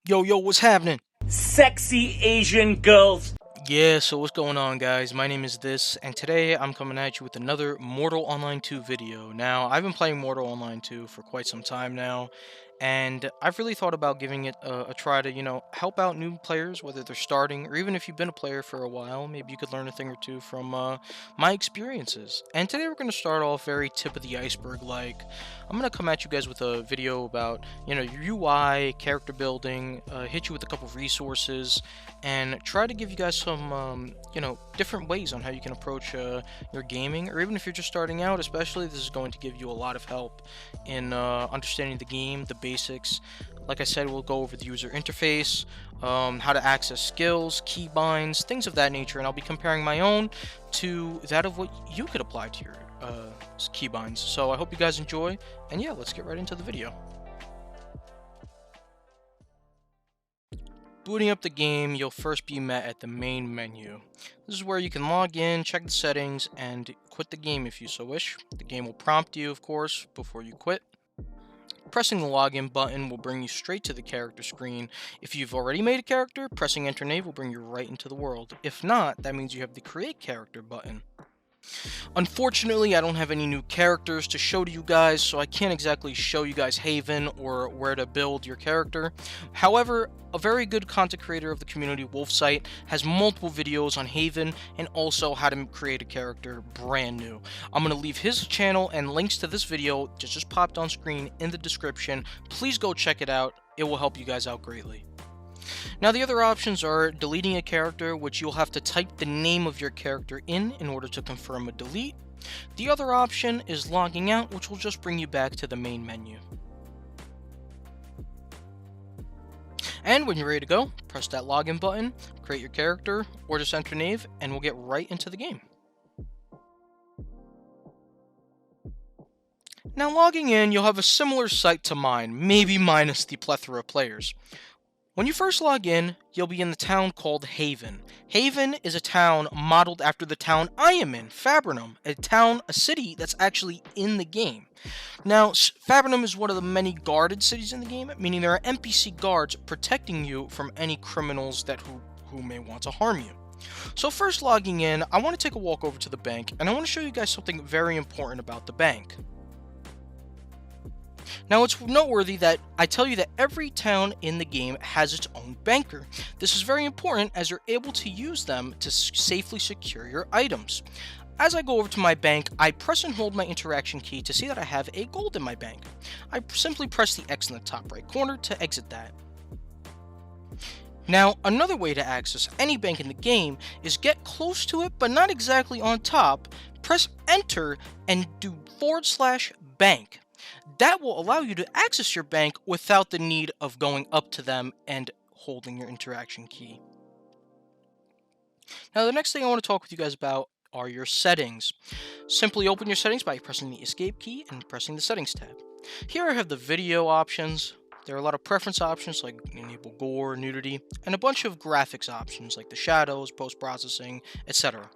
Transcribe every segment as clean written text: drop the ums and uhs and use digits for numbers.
Yo, what's happening? Sexy Asian girls. Yeah, so what's going on, guys? My name is This, and today I'm coming at you with another Mortal Online 2 video. Now, I've been playing Mortal Online 2 for quite some time now, and I've really thought about giving it a try to, help out new players, whether they're starting, or even if you've been a player for a while, maybe you could learn a thing or two from my experiences. And today we're going to start off very tip of the iceberg like. I'm going to come at you guys with a video about, your UI, character building, hit you with a couple of resources, and try to give you guys some, different ways on how you can approach your gaming, or even if you're just starting out, especially, this is going to give you a lot of help in understanding the game, the basics. Like I said, we'll go over the user interface, how to access skills, keybinds, things of that nature, and I'll be comparing my own to that of what you could apply to your keybinds. So I hope you guys enjoy, and yeah, let's get right into the video. Booting up the game, you'll first be met at the main menu. This is where you can log in, check the settings, and quit the game if you so wish. The game will prompt you, of course, before you quit. Pressing the login button will bring you straight to the character screen. If you've already made a character, pressing enter name will bring you right into the world. If not, that means you have the create character button. Unfortunately, I don't have any new characters to show to you guys, so I can't exactly show you guys Haven or where to build your character. However, a very good content creator of the community, Wolfszeit, has multiple videos on Haven and also how to create a character brand new. I'm going to leave his channel and links to this video just popped on screen in the description. Please go check it out. It will help you guys out greatly. Now, the other options are deleting a character, which you'll have to type the name of your character in order to confirm a delete. The other option is logging out, which will just bring you back to the main menu. And when you're ready to go, press that login button, create your character, or just enter name, and we'll get right into the game. Now, logging in, you'll have a similar site to mine, maybe minus the plethora of players. When you first log in, you'll be in the town called Haven. Haven is a town modeled after the town I am in, Fabernum, a city that's actually in the game. Now, Fabernum is one of the many guarded cities in the game, meaning there are NPC guards protecting you from any criminals who may want to harm you. So first logging in, I want to take a walk over to the bank, and I want to show you guys something very important about the bank. Now, it's noteworthy that I tell you that every town in the game has its own banker. This is very important as you're able to use them to safely secure your items. As I go over to my bank, I press and hold my interaction key to see that I have a gold in my bank. I simply press the X in the top right corner to exit that. Now, another way to access any bank in the game is get close to it, but not exactly on top. Press enter and do /bank. That will allow you to access your bank without the need of going up to them and holding your interaction key. Now, the next thing I want to talk with you guys about are your settings. Simply open your settings by pressing the escape key and pressing the settings tab. Here I have the video options. There are a lot of preference options like enable gore, nudity, and a bunch of graphics options like the shadows, post-processing, etc.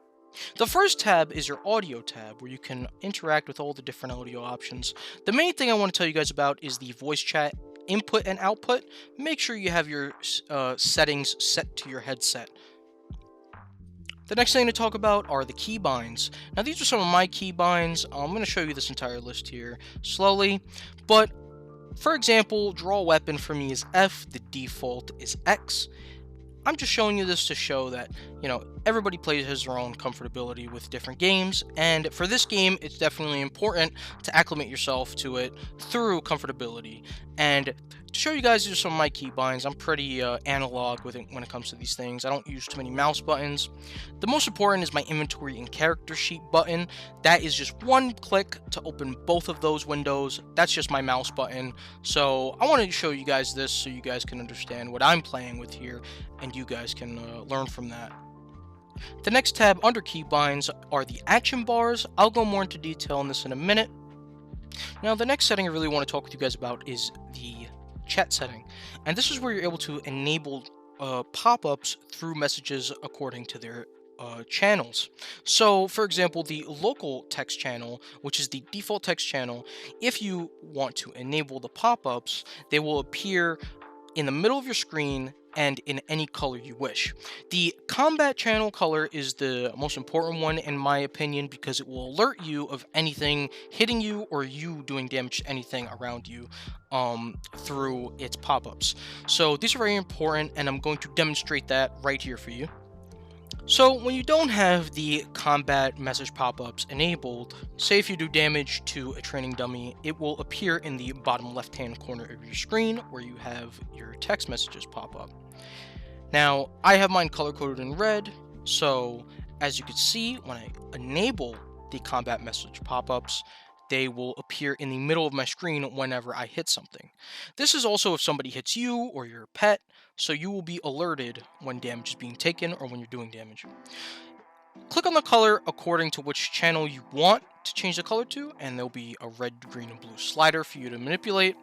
The first tab is your audio tab, where you can interact with all the different audio options. The main thing I want to tell you guys about is the voice chat input and output. Make sure you have your settings set to your headset. The next thing to talk about are the keybinds. Now, these are some of my keybinds. I'm going to show you this entire list here slowly, but for example, draw weapon for me is F, the default is X. I'm just showing you this to show that, everybody plays their own comfortability with different games, and for this game, it's definitely important to acclimate yourself to it through comfortability. And to show you guys, these are some of my keybinds. I'm pretty analog with it when it comes to these things. I don't use too many mouse buttons. The most important is my inventory and character sheet button. That is just one click to open both of those windows. That's just my mouse button. So I wanted to show you guys this so you guys can understand what I'm playing with here, and you guys can learn from that. The next tab under keybinds are the action bars. I'll go more into detail on this in a minute. Now, the next setting I really want to talk with you guys about is the chat setting, and this is where you're able to enable pop-ups through messages according to their channels. So, for example, the local text channel, which is the default text channel, if you want to enable the pop-ups, they will appear in the middle of your screen, and in any color you wish. The combat channel color is the most important one in my opinion because it will alert you of anything hitting you or you doing damage to anything around you through its pop-ups. So these are very important, and I'm going to demonstrate that right here for you. So when you don't have the combat message pop-ups enabled, say if you do damage to a training dummy, it will appear in the bottom left-hand corner of your screen where you have your text messages pop up. Now, I have mine color-coded in red, so as you can see, when I enable the combat message pop-ups, they will appear in the middle of my screen whenever I hit something. This is also if somebody hits you or your pet, so you will be alerted when damage is being taken or when you're doing damage. Click on the color according to which channel you want to change the color to, and there'll be a red, green, and blue slider for you to manipulate.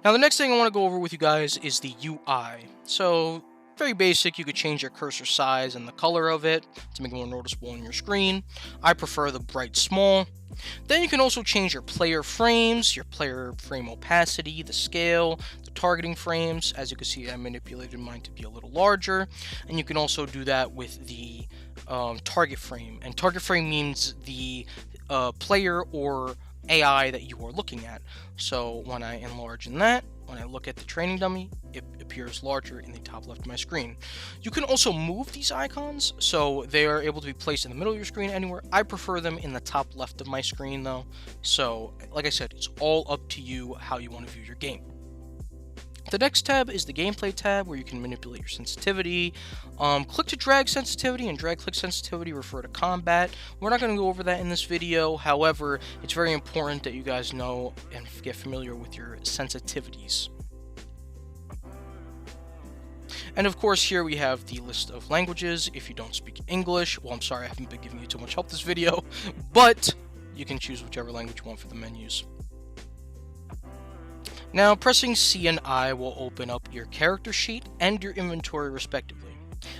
Now the next thing I want to go over with you guys is the UI. So very basic, you could change your cursor size and the color of it to make it more noticeable on your screen. I prefer the bright small. Then you can also change your player frames, your player frame opacity, the scale, the targeting frames. As you can see, I manipulated mine to be a little larger. And you can also do that with the target frame. And target frame means the player or AI that you are looking at. So when I enlarge in that, when I look at the training dummy, it appears larger in the top left of my screen. You can also move these icons, so they are able to be placed in the middle of your screen anywhere. I prefer them in the top left of my screen though. So like I said, it's all up to you how you want to view your game. The next tab is the gameplay tab where you can manipulate your sensitivity. Click to drag sensitivity and drag click sensitivity refer to combat. We're not going to go over that in this video. However, it's very important that you guys know and get familiar with your sensitivities. And of course, here we have the list of languages. If you don't speak English, well, I'm sorry, I haven't been giving you too much help this video, but you can choose whichever language you want for the menus. Now, pressing C and I will open up your character sheet and your inventory respectively.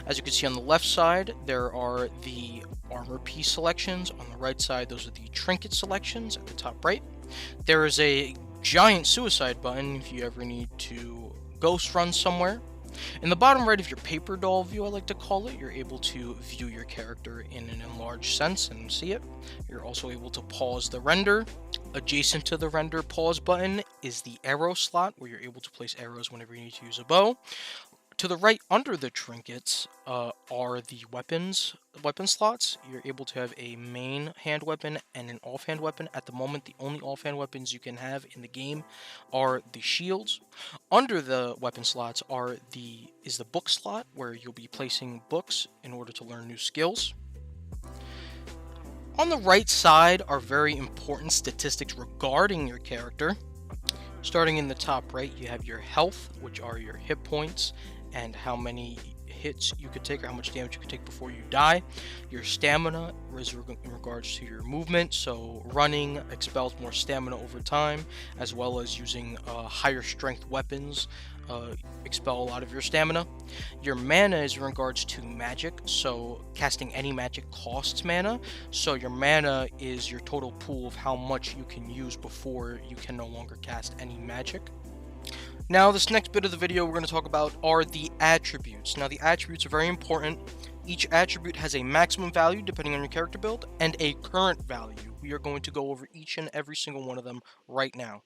As you can see on the left side, there are the armor piece selections. On the right side, those are the trinket selections at the top right. There is a giant suicide button if you ever need to ghost run somewhere. In the bottom right of your paper doll view, I like to call it, you're able to view your character in an enlarged sense and see it. You're also able to pause the render. Adjacent to the render pause button is the arrow slot, where you're able to place arrows whenever you need to use a bow. To the right under the trinkets are the weapon slots. You're able to have a main hand weapon and an offhand weapon. At the moment, the only offhand weapons you can have in the game are the shields. Under the weapon slots is the book slot, where you'll be placing books in order to learn new skills. On the right side are very important statistics regarding your character. Starting in the top right, you have your health, which are your hit points and how many hits you could take or how much damage you could take before you die. Your stamina is in regards to your movement, so running expels more stamina over time, as well as using higher strength weapons expel a lot of your stamina. Your mana is in regards to magic, so casting any magic costs mana, so your mana is your total pool of how much you can use before you can no longer cast any magic. Now, this next bit of the video we're going to talk about are the attributes. Now, the attributes are very important. Each attribute has a maximum value depending on your character build and a current value. We are going to go over each and every single one of them right now.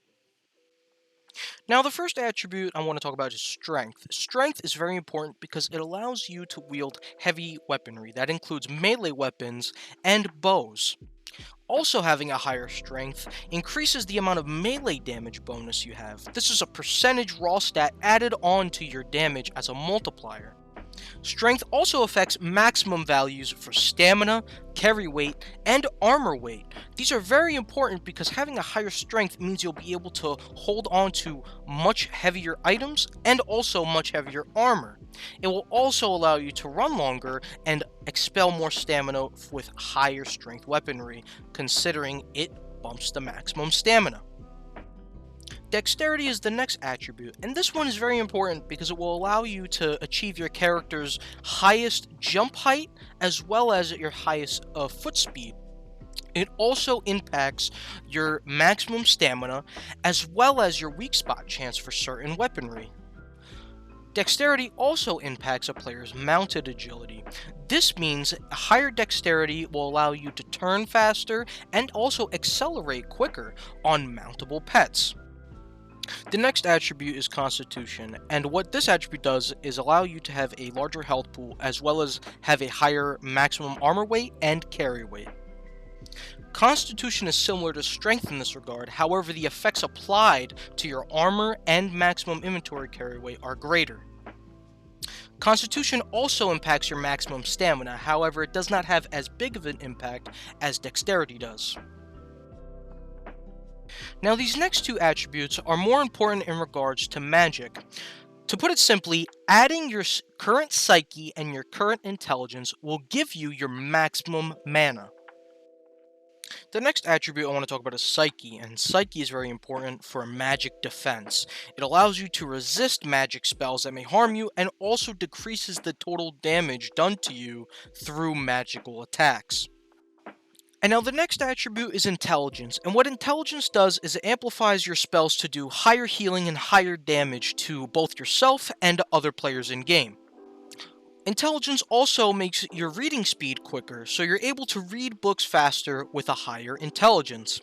Now, the first attribute I want to talk about is strength. Strength is very important because it allows you to wield heavy weaponry. That includes melee weapons and bows. Also, having a higher strength increases the amount of melee damage bonus you have. This is a percentage raw stat added on to your damage as a multiplier. Strength also affects maximum values for stamina, carry weight, and armor weight. These are very important because having a higher strength means you'll be able to hold on to much heavier items and also much heavier armor. It will also allow you to run longer and expel more stamina with higher strength weaponry, considering it bumps the maximum stamina. Dexterity is the next attribute, and this one is very important because it will allow you to achieve your character's highest jump height as well as your highest foot speed. It also impacts your maximum stamina as well as your weak spot chance for certain weaponry. Dexterity also impacts a player's mounted agility. This means higher dexterity will allow you to turn faster and also accelerate quicker on mountable pets. The next attribute is Constitution, and what this attribute does is allow you to have a larger health pool as well as have a higher maximum armor weight and carry weight. Constitution is similar to Strength in this regard, however the effects applied to your armor and maximum inventory carry weight are greater. Constitution also impacts your maximum stamina, however it does not have as big of an impact as Dexterity does. Now these next two attributes are more important in regards to magic. To put it simply, adding your current psyche and your current intelligence will give you your maximum mana. The next attribute I want to talk about is Psyche, and Psyche is very important for magic defense. It allows you to resist magic spells that may harm you and also decreases the total damage done to you through magical attacks. And now the next attribute is Intelligence, and what Intelligence does is it amplifies your spells to do higher healing and higher damage to both yourself and other players in game. Intelligence also makes your reading speed quicker, so you're able to read books faster with a higher intelligence.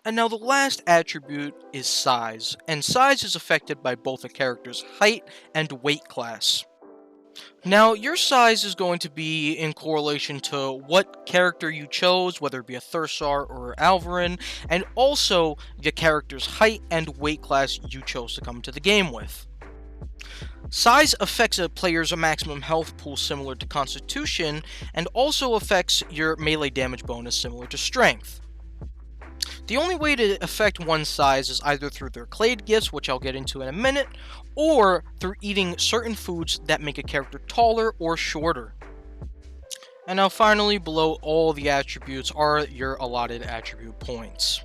And now the last attribute is Size, and size is affected by both a character's height and weight class. Now, your size is going to be in correlation to what character you chose, whether it be a Thursar or Alvarin, and also the character's height and weight class you chose to come to the game with. Size affects a player's maximum health pool similar to Constitution, and also affects your melee damage bonus similar to Strength. The only way to affect one's size is either through their Clade gifts, which I'll get into in a minute, or through eating certain foods that make a character taller or shorter. And now finally, below all the attributes are your allotted attribute points.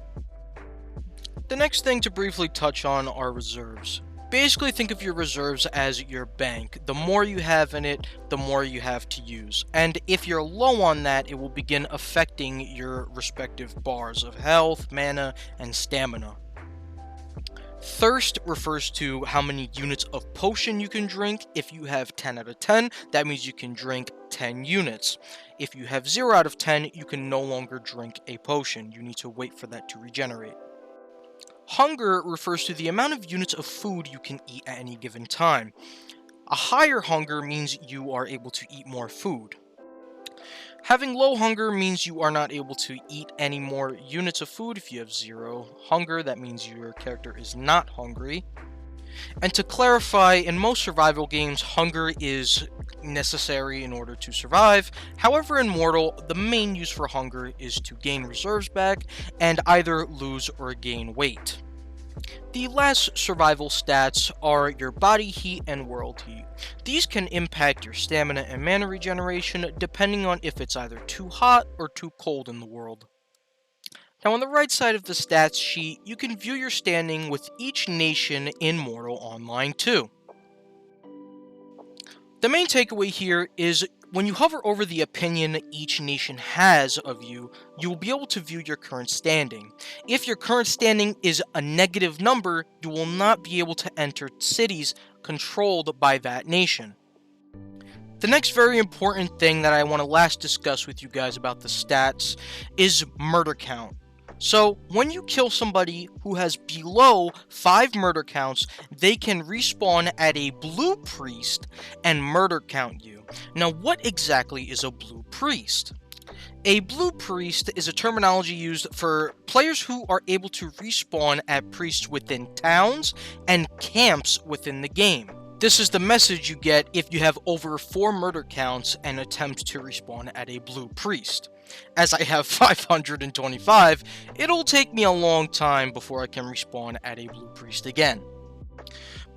The next thing to briefly touch on are reserves. Basically, think of your reserves as your bank. The more you have in it, the more you have to use. And if you're low on that, it will begin affecting your respective bars of health, mana, and stamina. Thirst refers to how many units of potion you can drink. If you have 10 out of 10, that means you can drink 10 units. If you have 0 out of 10, you can no longer drink a potion. You need to wait for that to regenerate. Hunger refers to the amount of units of food you can eat at any given time. A higher hunger means you are able to eat more food. Having low hunger means you are not able to eat any more units of food. If you have 0 hunger, that means your character is not hungry. And to clarify, in most survival games, hunger is necessary in order to survive. However, in Mortal, the main use for hunger is to gain reserves back and either lose or gain weight. The last survival stats are your body heat and world heat. These can impact your stamina and mana regeneration depending on if it's either too hot or too cold in the world. Now on the right side of the stats sheet, you can view your standing with each nation in Mortal Online 2. The main takeaway here is when you hover over the opinion each nation has of you, you will be able to view your current standing. If your current standing is a negative number, you will not be able to enter cities controlled by that nation. The next very important thing that I want to last discuss with you guys about the stats is murder count. So, when you kill somebody who has below 5 murder counts, they can respawn at a blue priest and murder count you. Now, what exactly is a blue priest? A blue priest is a terminology used for players who are able to respawn at priests within towns and camps within the game. This is the message you get if you have over 4 murder counts and attempt to respawn at a blue priest. As I have 525, it'll take me a long time before I can respawn at a blue priest again.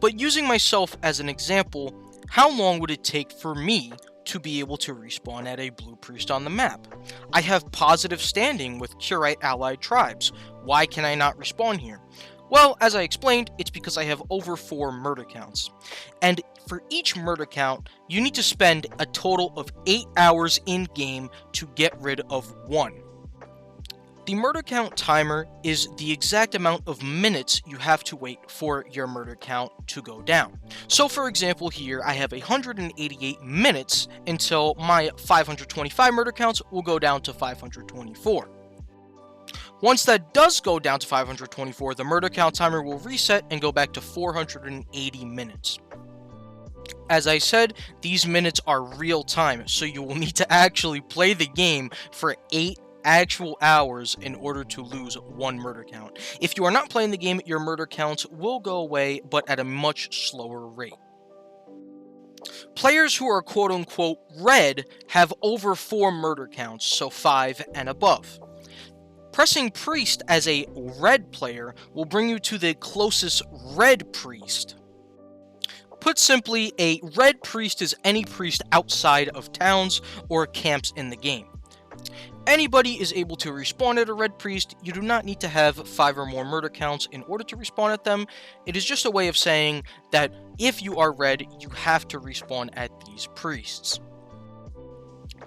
But using myself as an example, how long would it take for me to be able to respawn at a blue priest on the map? I have positive standing with Curite allied tribes. Why can I not respawn here? Well, as I explained, it's because I have over 4 murder counts. And for each murder count, you need to spend a total of 8 hours in-game to get rid of 1. The murder count timer is the exact amount of minutes you have to wait for your murder count to go down. So for example here, I have 188 minutes until my 525 murder counts will go down to 524. Once that does go down to 524, the murder count timer will reset and go back to 480 minutes. As I said, these minutes are real time, so you will need to actually play the game for 8 actual hours in order to lose 1 murder count. If you are not playing the game, your murder counts will go away, but at a much slower rate. Players who are quote-unquote red have over 4 murder counts, so 5 and above. Pressing priest as a red player will bring you to the closest red priest. Put simply, a red priest is any priest outside of towns or camps in the game. Anybody is able to respawn at a red priest. You do not need to have 5 or more murder counts in order to respawn at them. It is just a way of saying that if you are red, you have to respawn at these priests.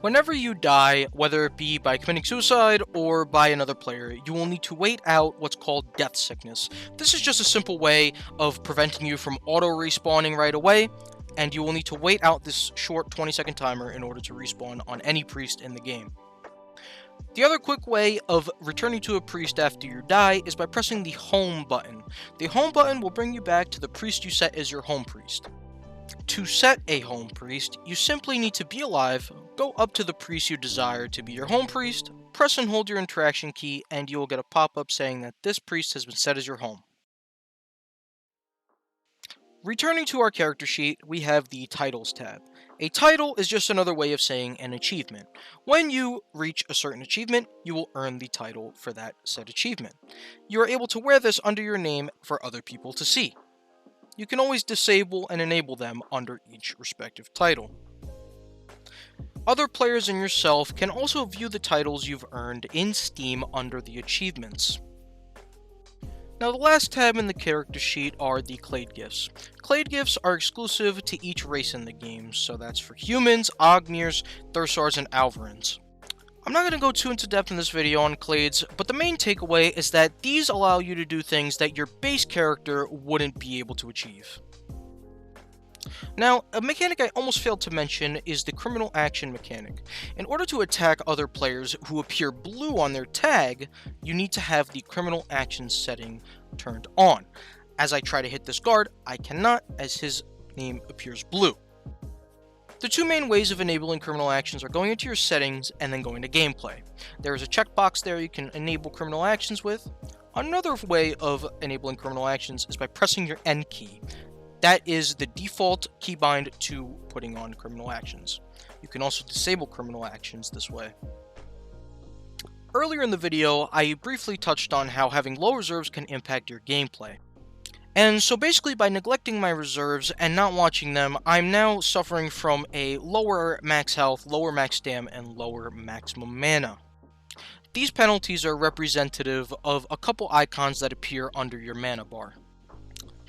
Whenever you die, whether it be by committing suicide or by another player, you will need to wait out what's called death sickness. This is just a simple way of preventing you from auto-respawning right away, and you will need to wait out this short 20-second timer in order to respawn on any priest in the game. The other quick way of returning to a priest after you die is by pressing the home button. The home button will bring you back to the priest you set as your home priest. To set a home priest, you simply need to be alive, go up to the priest you desire to be your home priest, press and hold your interaction key, and you will get a pop-up saying that this priest has been set as your home. Returning to our character sheet, we have the Titles tab. A title is just another way of saying an achievement. When you reach a certain achievement, you will earn the title for that said achievement. You are able to wear this under your name for other people to see. You can always disable and enable them under each respective title. Other players and yourself can also view the titles you've earned in Steam under the achievements. Now the last tab in the character sheet are the Clade gifts. Clade gifts are exclusive to each race in the game, so that's for humans, Ogmirs, Thursars, and Alvarans. I'm not going to go too into depth in this video on Clades, but the main takeaway is that these allow you to do things that your base character wouldn't be able to achieve. Now, a mechanic I almost failed to mention is the criminal action mechanic. In order to attack other players who appear blue on their tag, you need to have the criminal action setting turned on. As I try to hit this guard, I cannot, as his name appears blue. The two main ways of enabling criminal actions are going into your settings and then going to gameplay. There is a checkbox there you can enable criminal actions with. Another way of enabling criminal actions is by pressing your N key. That is the default keybind to putting on criminal actions. You can also disable criminal actions this way. Earlier in the video, I briefly touched on how having low reserves can impact your gameplay. And so basically by neglecting my reserves and not watching them, I'm now suffering from a lower max health, lower max stam, and lower maximum mana. These penalties are representative of a couple icons that appear under your mana bar.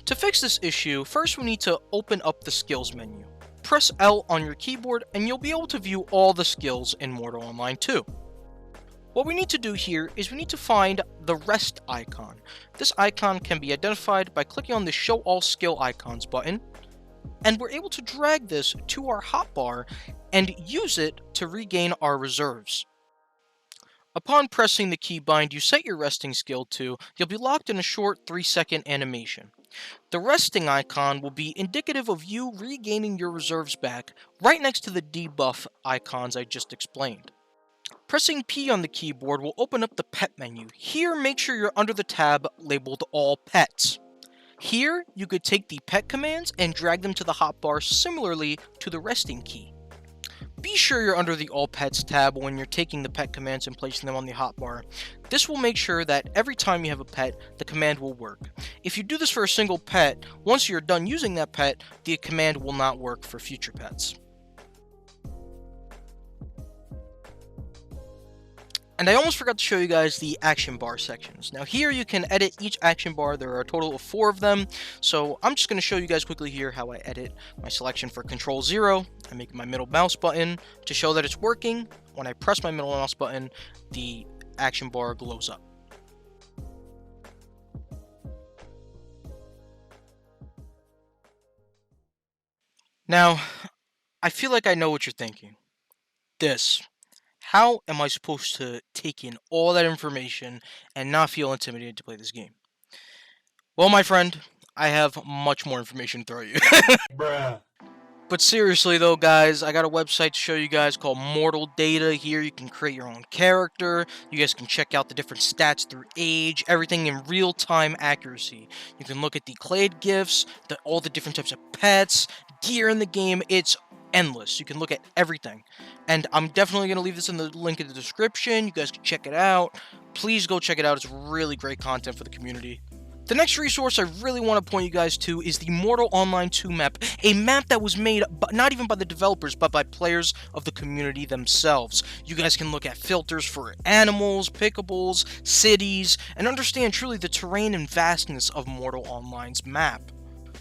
To fix this issue, first we need to open up the skills menu. Press L on your keyboard and you'll be able to view all the skills in Mortal Online 2. What we need to do here is we need to find the rest icon. This icon can be identified by clicking on the Show All Skill Icons button, and we're able to drag this to our hotbar and use it to regain our reserves. Upon pressing the keybind you set your resting skill to, you'll be locked in a short 3-second animation. The resting icon will be indicative of you regaining your reserves back right next to the debuff icons I just explained. Pressing P on the keyboard will open up the pet menu. Here, make sure you're under the tab labeled All Pets. Here, you could take the pet commands and drag them to the hotbar similarly to the resting key. Be sure you're under the All Pets tab when you're taking the pet commands and placing them on the hotbar. This will make sure that every time you have a pet, the command will work. If you do this for a single pet, once you're done using that pet, the command will not work for future pets. And I almost forgot to show you guys the action bar sections. Now here you can edit each action bar. There are a total of 4 of them. So I'm just going to show you guys quickly here how I edit my selection for Control 0. I make my middle mouse button to show that it's working. When I press my middle mouse button, the action bar glows up. Now, I feel like I know what you're thinking. How am I supposed to take in all that information and not feel intimidated to play this game? Well, my friend, I have much more information to throw at you. Bruh. But seriously though, guys, I got a website to show you guys called Mortal Data. Here you can create your own character. You guys can check out the different stats through age, everything in real-time accuracy. You can look at the Clade gifts, all the different types of pets, gear in the game. It's endless. You can look at everything. And I'm definitely going to leave this in the link in the description. You guys can check it out. Please go check it out. It's really great content for the community. The next resource I really want to point you guys to is the Mortal Online 2 map, a map that was made not even by the developers, but by players of the community themselves. You guys can look at filters for animals, pickables, cities, and understand truly the terrain and vastness of Mortal Online's map.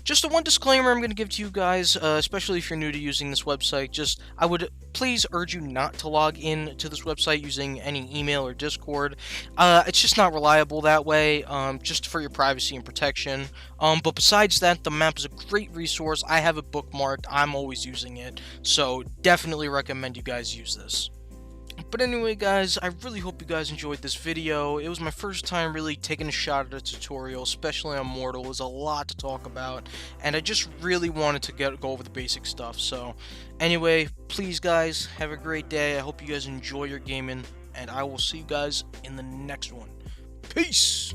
Just the one disclaimer I'm going to give to you guys, especially if you're new to using this website, I would please urge you not to log in to this website using any email or Discord. It's just not reliable that way, just for your privacy and protection. But besides that, the map is a great resource. I have it bookmarked. I'm always using it, so definitely recommend you guys use this. But anyway, guys, I really hope you guys enjoyed this video. It was my first time really taking a shot at a tutorial, especially on Mortal. There's a lot to talk about, and I just really wanted to go over the basic stuff. So anyway, please guys, have a great day. I hope you guys enjoy your gaming, and I will see you guys in the next one. Peace!